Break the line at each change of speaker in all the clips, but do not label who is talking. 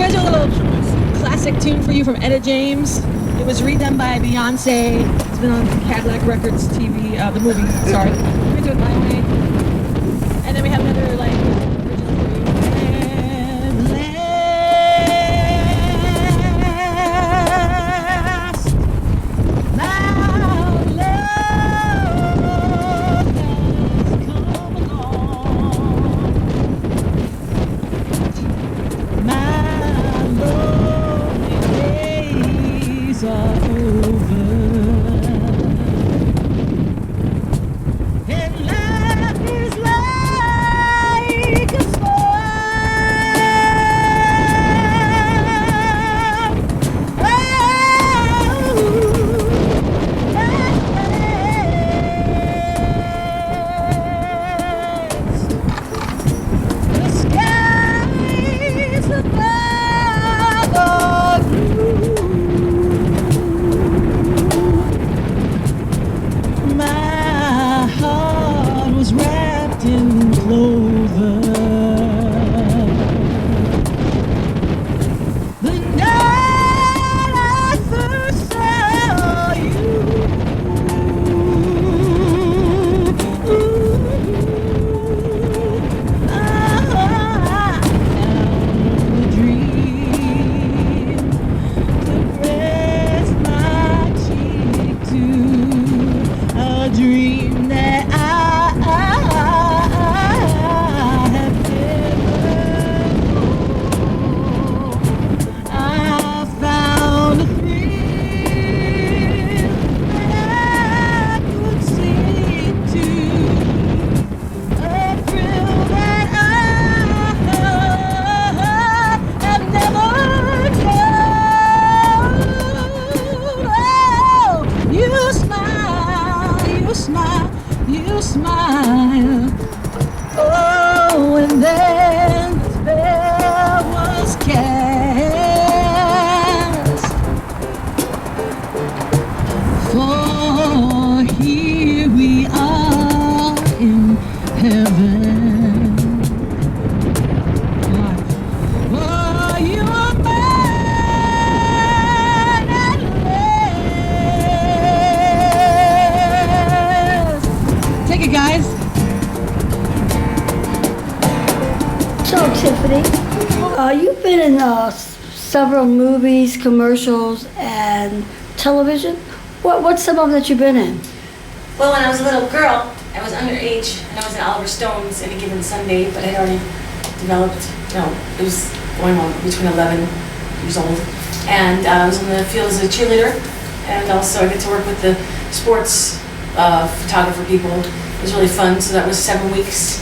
guys a little classic tune for you from Etta James. It was redone by Beyonce. It's been on Cadillac Records TV, the movie, sorry. We're gonna do it my way. And then we have another, like, original for you.
Tiffany. You've been in several movies, commercials, and television. What's some of them that you've been in?
Well, when I was a little girl, I was underage, and I was in Oliver Stone's Any Given Sunday, but I had already developed, it was going on between 11 years old. And I was in the field as a cheerleader, and also I get to work with the sports photographer people. It was really fun, so that was 7 weeks.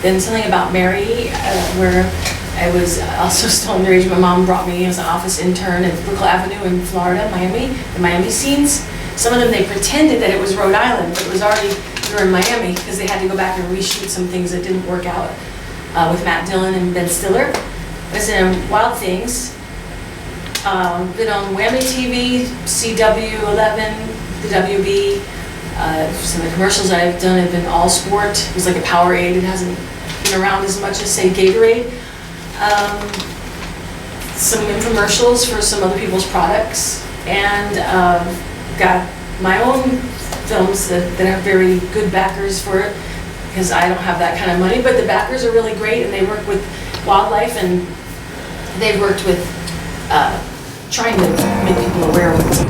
Then something about Mary, where I was also still underage. My mom brought me as an office intern at Brickell Avenue in Florida, Miami, the Miami scenes. Some of them, they pretended that it was Rhode Island, but it was already, we were in Miami, because they had to go back and reshoot some things that didn't work out with Matt Dillon and Ben Stiller. I was in Wild Things. Been on Whammy TV, CW11, the WB. Some of the commercials I've done have been All Sport. It was like a Powerade. It hasn't been around as much as, say, Gatorade. Some infomercials for some other people's products. And got my own films that have very good backers for it, because I don't have that kind of money. But the backers are really great, and they work with wildlife, and they've worked with trying to make people aware of it.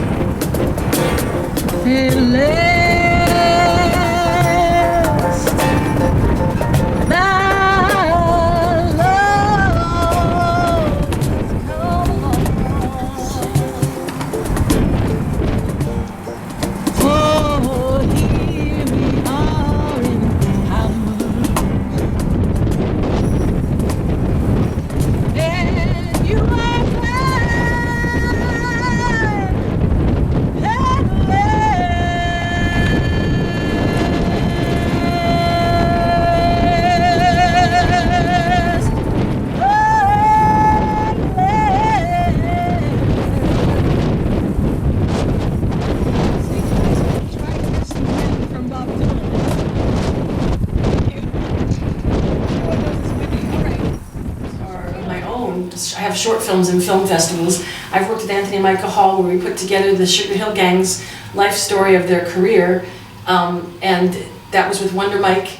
I have short films in film festivals. I've worked with Anthony and Micah Hall where we put together the Sugar Hill Gang's life story of their career. And that was with Wonder Mike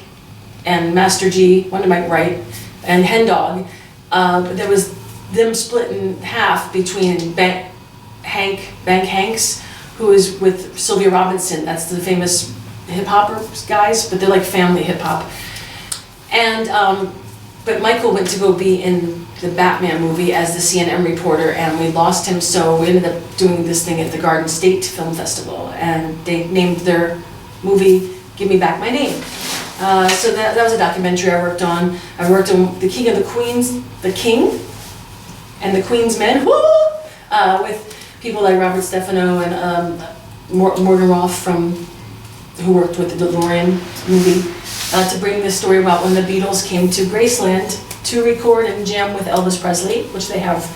and Master G, Wonder Mike Wright, and Hen Dog. There was them split in half between Bank Hanks, who is with Sylvia Robinson. That's the famous hip-hopper guys, but they're like family hip-hop. And, but Michael went to go be in the Batman movie as the CNN reporter, and we lost him, so we ended up doing this thing at the Garden State Film Festival, and they named their movie Give Me Back My Name. So that was a documentary I worked on. I worked on The King and the Queens, The King and the Queen's Men, with people like Robert Stefano and Morgan Roth who worked with the DeLorean movie, to bring this story about when the Beatles came to Graceland to record and jam with Elvis Presley, which they have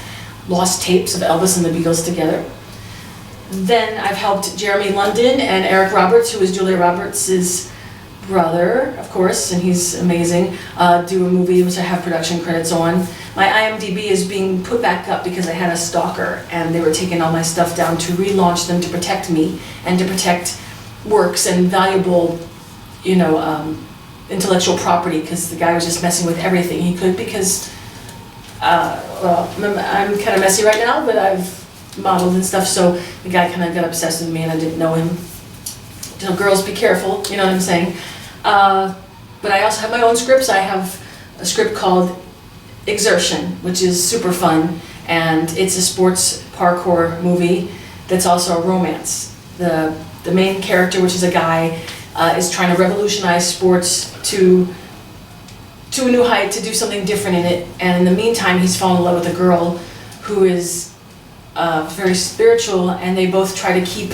lost tapes of Elvis and the Beatles together. Then I've helped Jeremy London and Eric Roberts, who is Julia Roberts' brother, of course, and he's amazing, do a movie which I have production credits on. My IMDb is being put back up because I had a stalker and they were taking all my stuff down to relaunch them to protect me and to protect works and valuable, intellectual property, because the guy was just messing with everything he could because, I'm kind of messy right now, but I've modeled and stuff, so the guy kind of got obsessed with me and I didn't know him. So girls, be careful, you know what I'm saying? But I also have my own scripts. I have a script called Exertion, which is super fun, and it's a sports parkour movie that's also a romance. The main character, which is a guy, is trying to revolutionize sports to a new height, to do something different in it, and in the meantime he's fallen in love with a girl who is very spiritual, and they both try to keep,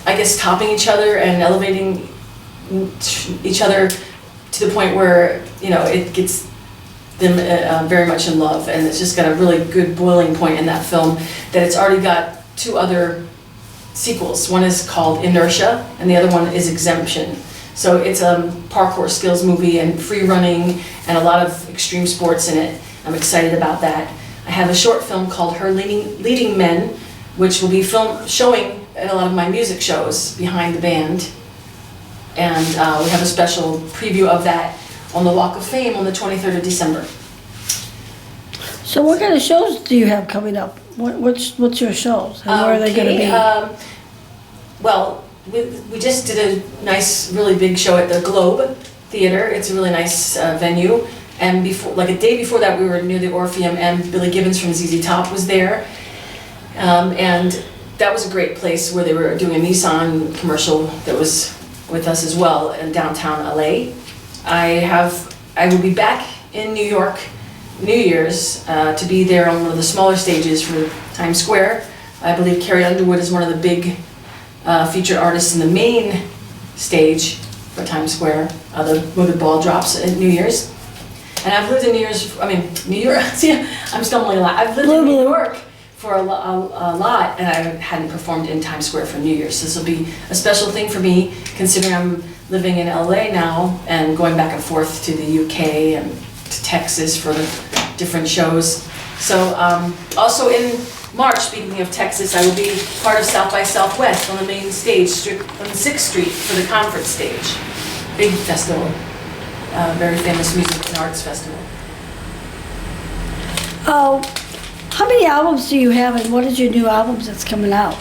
I guess, topping each other and elevating each other to the point where, it gets them very much in love, and it's just got a really good boiling point in that film that it's already got 2 other sequels. One is called Inertia, and the other one is Exemption. So it's a parkour skills movie and free running and a lot of extreme sports in it. I'm excited about that. I have a short film called Her Leading Men, which will be showing at a lot of my music shows behind the band. And we have a special preview of that on the Walk of Fame on the 23rd of December.
So what kind of shows do you have coming up? What's your shows? And where are they going to be?
Well, we just did a nice, really big show at the Globe Theater. It's a really nice venue. And a day before that, we were near the Orpheum, and Billy Gibbons from ZZ Top was there. And that was a great place where they were doing a Nissan commercial that was with us as well in downtown LA. I will be back in New York New Year's to be there on one of the smaller stages for Times Square. I believe Carrie Underwood is one of the big featured artists in the main stage for Times Square, where the ball drops at New Year's. And I've lived in New York, see, I'm stumbling a lot. I've lived in New York for a lot, and I hadn't performed in Times Square for New Year's. So this will be a special thing for me, considering I'm living in LA now and going back and forth to the UK and to Texas for different shows. So also in March, speaking of Texas, I will be part of South by Southwest on the main stage on 6th Street for the conference stage. Big festival, very famous music and arts festival.
Oh, how many albums do you have, and what is your new albums that's coming out?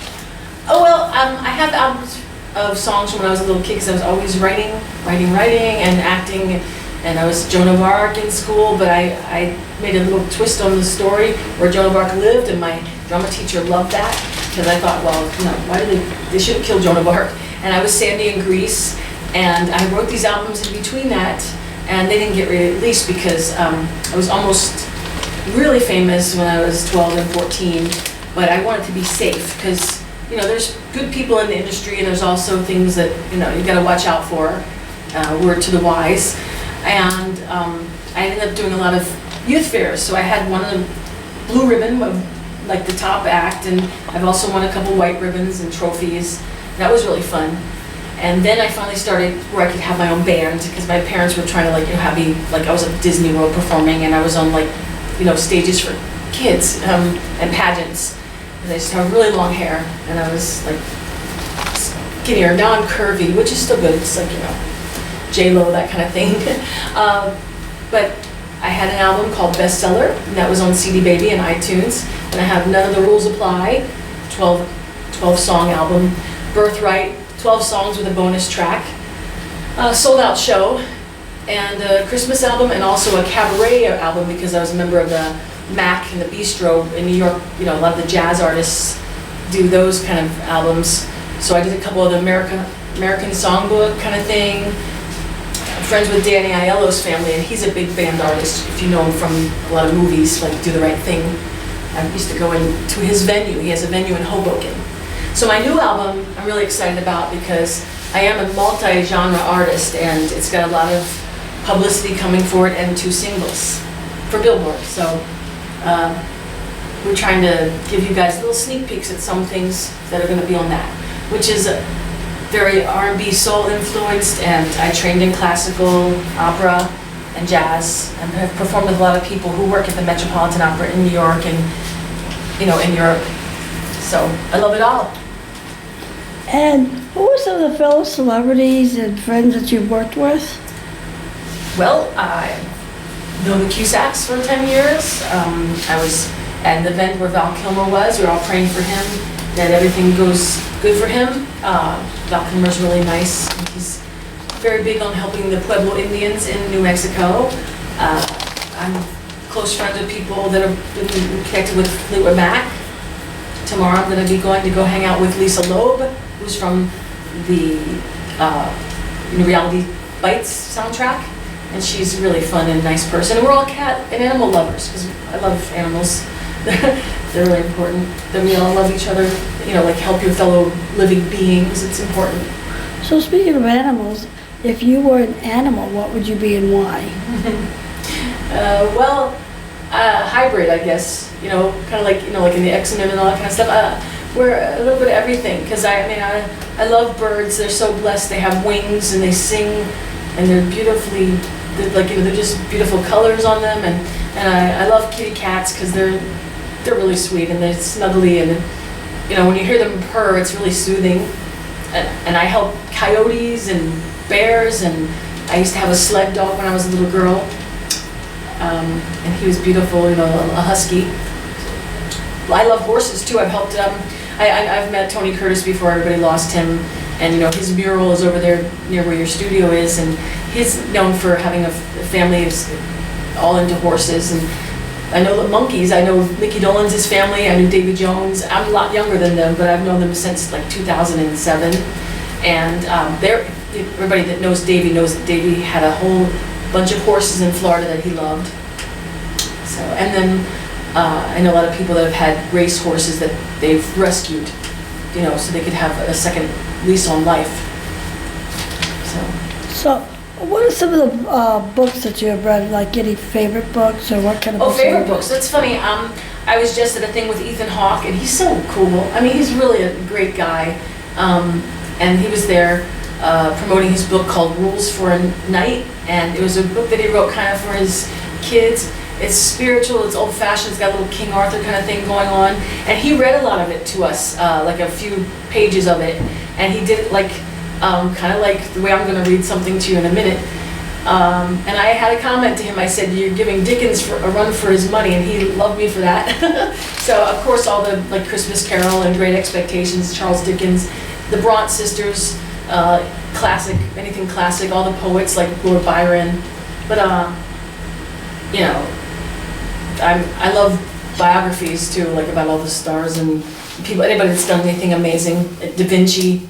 Oh, well, I have albums of songs from when I was a little kid, because I was always writing and acting, and I was Joan of Arc in school, but I made a little twist on the story where Joan of Arc lived, and my drama teacher loved that, because I thought, well, why did they shouldn't kill Joan of Arc? And I was Sandy in Greece, and I wrote these albums in between that, and they didn't get released because I was almost really famous when I was 12 and 14, but I wanted to be safe, because there's good people in the industry, and there's also things that you got to watch out for. Word to the wise. And I ended up doing a lot of youth fairs, so I had one of the blue ribbon of like the top act, and I've also won a couple white ribbons and trophies. That was really fun. And then I finally started where I could have my own band, because my parents were trying to have me, I was at Disney World performing, and I was on stages for kids and pageants. And I used to have really long hair, and I was like skinnier. Now I'm curvy, which is still good. It's like, you know, J-Lo, that kind of thing. But I had an album called Bestseller, and that was on CD Baby and iTunes. And I have None of the Rules Apply, 12-song album. Birthright, 12 songs with a bonus track. Sold Out Show, and a Christmas album, and also a cabaret album because I was a member of the Mac and the Bistro in New York. You know, a lot of the jazz artists do those kind of albums. So I did a couple of the American Songbook kind of thing. I'm friends with Danny Aiello's family, and he's a big band artist. If you know him from a lot of movies, like Do the Right Thing. I used to go into his venue. He has a venue in Hoboken. So my new album, I'm really excited about because I am a multi-genre artist, and it's got a lot of publicity coming for it and 2 singles for Billboard. So we're trying to give you guys little sneak peeks at some things that are going to be on that, which is very R&B soul influenced, and I trained in classical, opera, and jazz, and have performed with a lot of people who work at the Metropolitan Opera in New York and, you know, in Europe. So I love it all.
And who are some of the fellow celebrities and friends that you've worked with?
Well, I know the Cusacks for 10 years. I was at an event where Val Kilmer was. We were all praying for him, that everything goes good for him. Val Kilmer's really nice. He's very big on helping the Pueblo Indians in New Mexico. I'm close friends with people that have been connected with Fleetwood Mac. Tomorrow I'm going to be going to go hang out with Lisa Loeb, who's from the Reality Bites soundtrack, and she's a really fun and nice person. And we're all cat and animal lovers because I love animals. They're really important. That we all love each other. You know, like help your fellow living beings. It's important.
So speaking of animals, if you were an animal, what would you be and why?
Hybrid, I guess. You know, kind of like, you know, like in the X-Men and all that kind of stuff. We're a little bit of everything because I love birds. They're so blessed. They have wings and they sing, and they're beautifully, like, you know, they're just beautiful colors on them. And I love kitty cats because they're really sweet and they're snuggly, and you know, when you hear them purr, it's really soothing. And I help coyotes and bears, and I used to have a sled dog when I was a little girl, and he was beautiful, you know, a husky. I love horses too. I've helped I've met Tony Curtis before everybody lost him, and you know, his mural is over there near where your studio is, and he's known for having a family who's all into horses. And I know the monkeys. I know Mickey Dolenz' family. I knew Davy Jones. I'm a lot younger than them, but I've known them since like 2007. And everybody that knows that Davy had a whole bunch of horses in Florida that he loved. So, and then I know a lot of people that have had race horses that they've rescued, you know, so they could have a second lease on life.
So what are some of the books that you have read, like any favorite books, or what kind of books?
Oh, favorite books. That's funny. I was just at a thing with Ethan Hawke, and he's so cool. I mean, he's really a great guy. And he was there promoting his book called Rules for a Night, and it was a book that he wrote kind of for his kids. It's spiritual, it's old-fashioned, it's got a little King Arthur kind of thing going on. And he read a lot of it to us, like a few pages of it, and he did it like, kind of like the way I'm going to read something to you in a minute. And I had a comment to him. I said, "You're giving Dickens a run for his money," and he loved me for that. So, of course, all the like Christmas Carol and Great Expectations, Charles Dickens, the Bronte sisters, classic, anything classic, all the poets like Lord Byron. But you know, I love biographies too, like about all the stars and people, anybody that's done anything amazing, Da Vinci,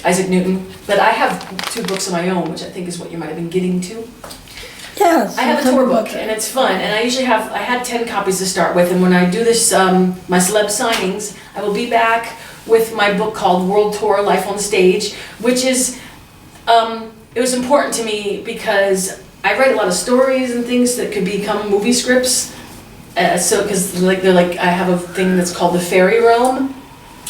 Isaac Newton. But I have 2 books of my own, which I think is what you might have been getting to.
Yes.
I have a tour book, and it's fun, and I had 10 copies to start with, and when I do this, my celeb signings, I will be back with my book called World Tour, Life on Stage, which is, it was important to me because I write a lot of stories and things that could become movie scripts, because I have a thing that's called the Fairy Realm,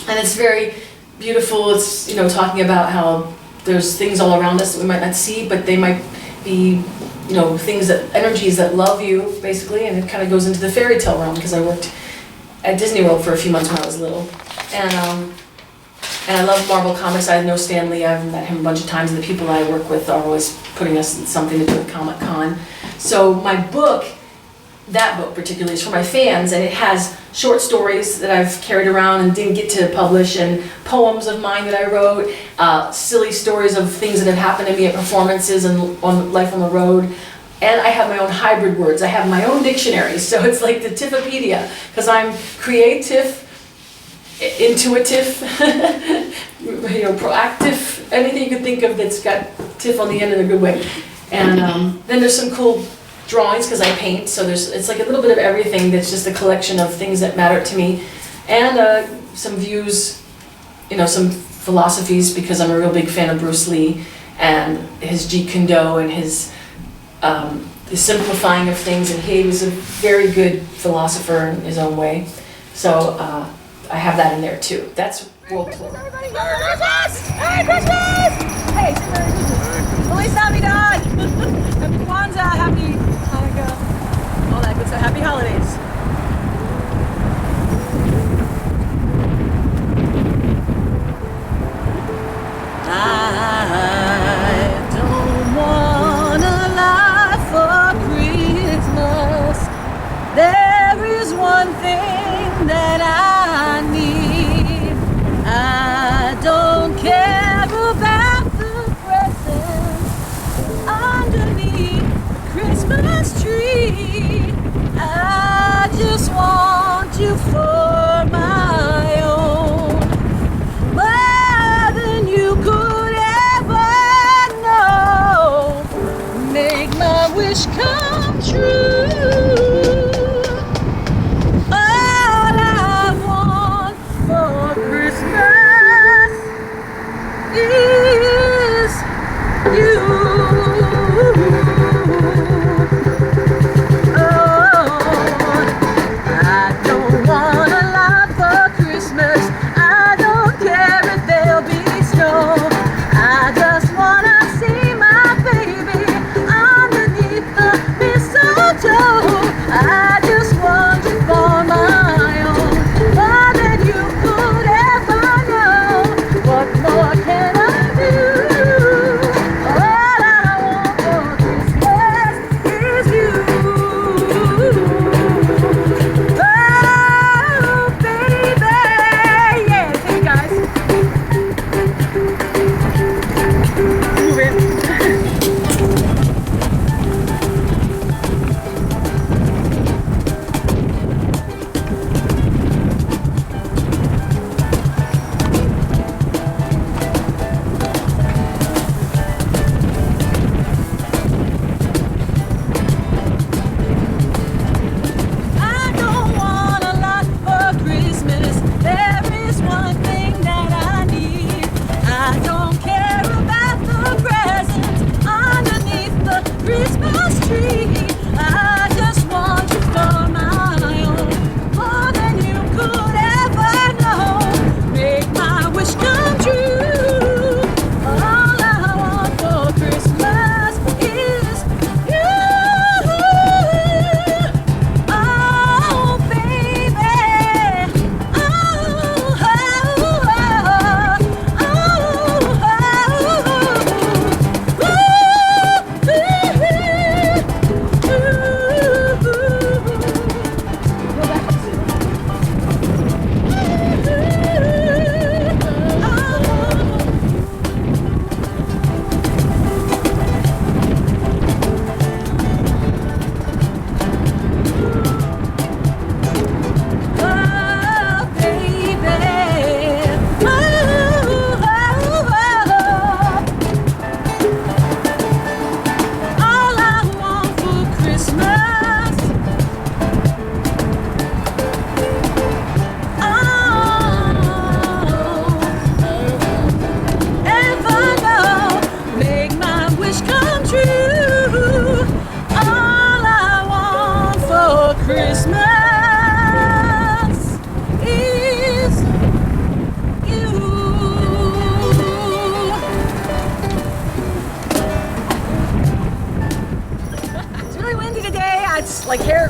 and it's very beautiful. It's, you know, talking about how there's things all around us that we might not see, but they might be, you know, things that, energies that love you, basically, and it kind of goes into the fairy tale realm, because I worked at Disney World for a few months when I was little. And I love Marvel Comics. I know Stan Lee, I've met him a bunch of times, and the people I work with are always putting us in something to do with Comic-Con. So my book, that book particularly, is for my fans, and it has short stories that I've carried around and didn't get to publish, and poems of mine that I wrote, silly stories of things that have happened to me at performances and on life on the road. And I have my own hybrid words. I have my own dictionary, so it's like the Tiffipedia, because I'm creative, intuitive, you know, proactive, anything you could think of that's got tiff on the end in a good way. And then there's some cool drawings, because I paint, so it's like a little bit of everything that's just a collection of things that matter to me, and some views, you know, some philosophies, because I'm a real big fan of Bruce Lee and his Jeet Kune Do and his the simplifying of things, and he was a very good philosopher in his own way. So I have that in there too. That's World Tour.
Merry Christmas! Merry Christmas! Hey, say Merry Christmas. Feliz Navidad! Happy Kwanzaa, happy Hanukkah, all that good stuff. Happy holidays. I don't want a lot for Christmas. There is one thing that I need. I don't care about the presents underneath the Christmas tree. I just want you for my own, more than you could ever know. Make my wish come true. All I want for Christmas is you. I don't want a lot for Christmas. I don't care if there'll be snow. I just wanna see my baby underneath the mistletoe. I just want you for my own, more than you could ever know. What more can I do? All like hair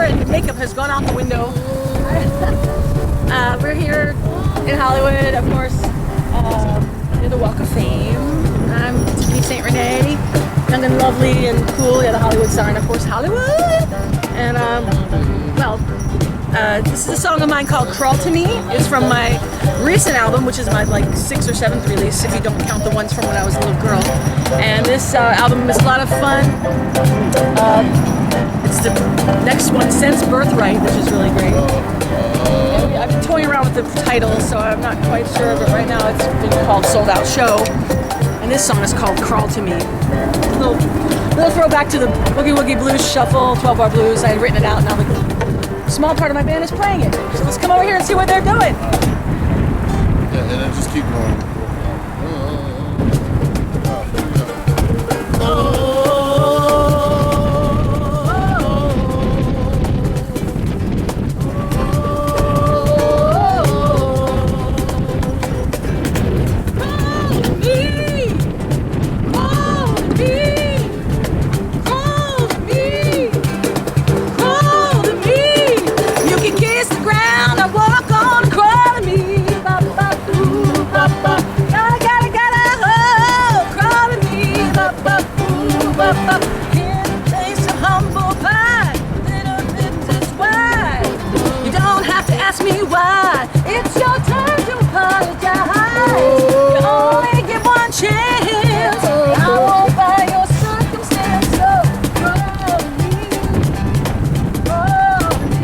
and makeup has gone out the window. We're here in Hollywood, of course, near the Walk of Fame. I'm Tiffinni St. Ranae, young and lovely and cool. Yeah, the Hollywood sign, of course, Hollywood. And this is a song of mine called "Crawl to Me." It's from my recent album, which is my like 6th or 7th release, if you don't count the ones from when I was a little girl. And this album is a lot of fun. It's the next one since Birthright, which is really great. And I've been toying around with the title, so I'm not quite sure, but right now it's been called Sold Out Show. And this song is called "Crawl to Me." A little throwback to the Boogie Woogie Blues Shuffle, 12-bar blues. I had written it out, and now the small part of my band is playing it. So let's come over here and see what they're doing.
Yeah, and then just keep going.
It's your time to apologize. You only get one chance. I won't buy your circumstance. So call me, call me.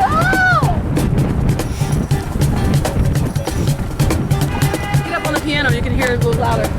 Oh! Get up on the piano. You can hear it a little louder.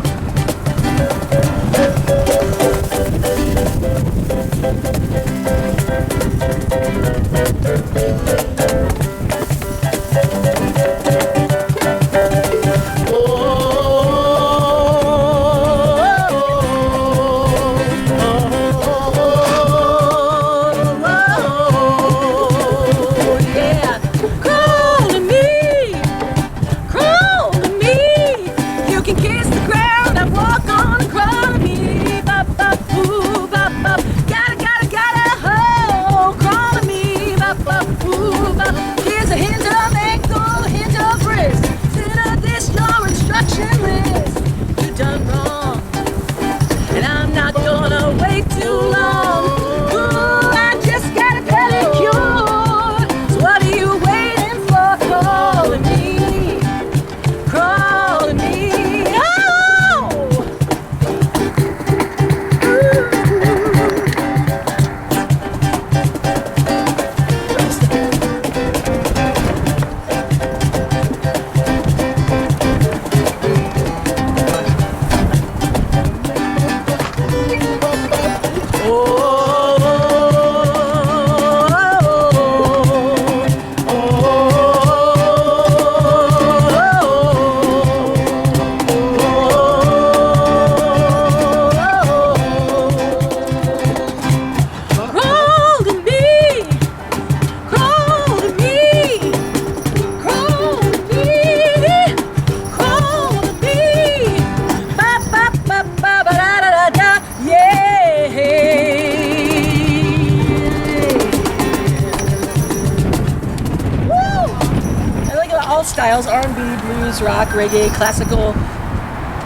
Styles, R&B, blues, rock, reggae, classical,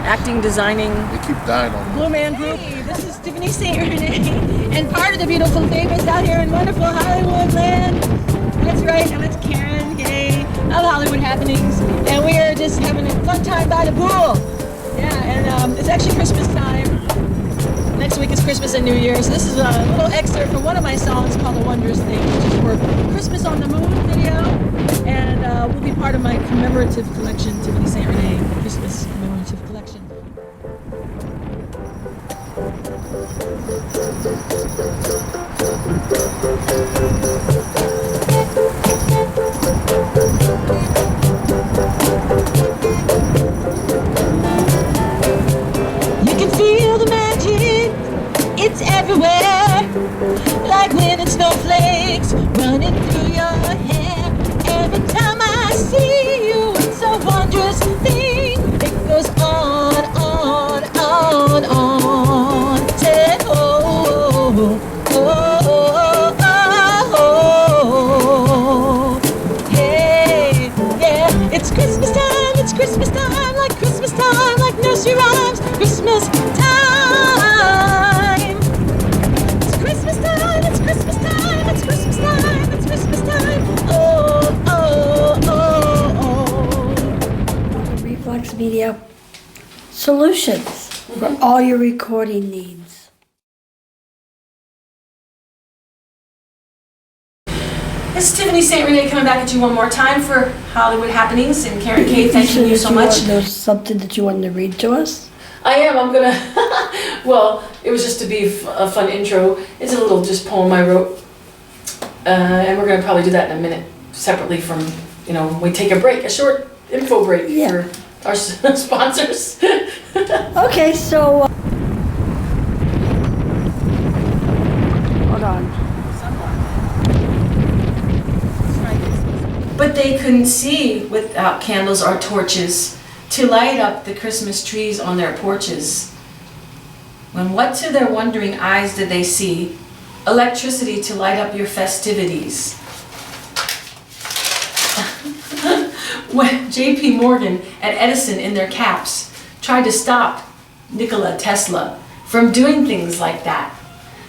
acting, designing.
They keep dying on me.
Blue Man Group. Hey, this is Tiffinni St. Ranae, and part of the beautiful famous out here in wonderful Hollywood land. That's right, and it's Karen Gay of Hollywood Happenings, and we are just having a fun time by the pool. Yeah, and it's actually Christmas time. Next week is Christmas and New Year, so this is a little excerpt from one of my songs called "The Wondrous Thing," which is for Christmas on the Moon video, and will be part of my commemorative collection, Tiffinni St. Ranae Christmas commemorative collection. You can feel the magic, it's everywhere, like when it's snowflakes running through your hair. Every time I see you, it's a wondrous thing. It goes on, on, on, on. Say, oh, oh, oh, oh.
solutions for all your recording needs.
This is Tiffany St. Rene coming back at you one more time for Hollywood Happenings, and Karen Kay, thanking you so much.
There's something that you wanted to read to us?
I am. I'm gonna. Well, it was just to be a fun intro. It's a little just poem I wrote, and we're gonna probably do that in a minute, separately from when we take a break, a short info break for our sponsors.
Okay, so hold on.
But they couldn't see without candles or torches to light up the Christmas trees on their porches. When what to their wondering eyes did they see? Electricity to light up your festivities. When J.P. Morgan and Edison in their caps tried to stop Nikola Tesla from doing things like that.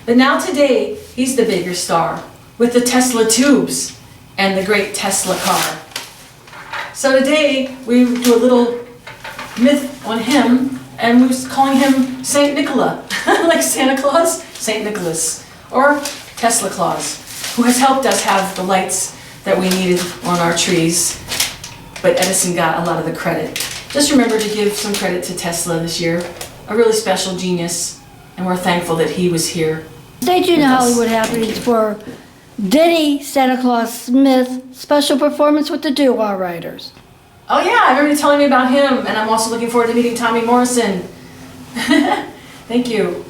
But now today, he's the bigger star with the Tesla tubes and the great Tesla car. So today, we do a little myth on him, and we're just calling him Saint Nicola, like Santa Claus, Saint Nicholas, or Tesla Claus, who has helped us have the lights that we needed on our trees. But Edison got a lot of the credit. Just remember to give some credit to Tesla this year, a really special genius, and we're thankful that he was here.
Stay tuned to Hollywood Happenings for Denny Santa Claus Smith special performance with the Doo-Wah Riders.
Oh yeah, I remember you telling me about him, and I'm also looking forward to meeting Tommy Morrison. Thank you.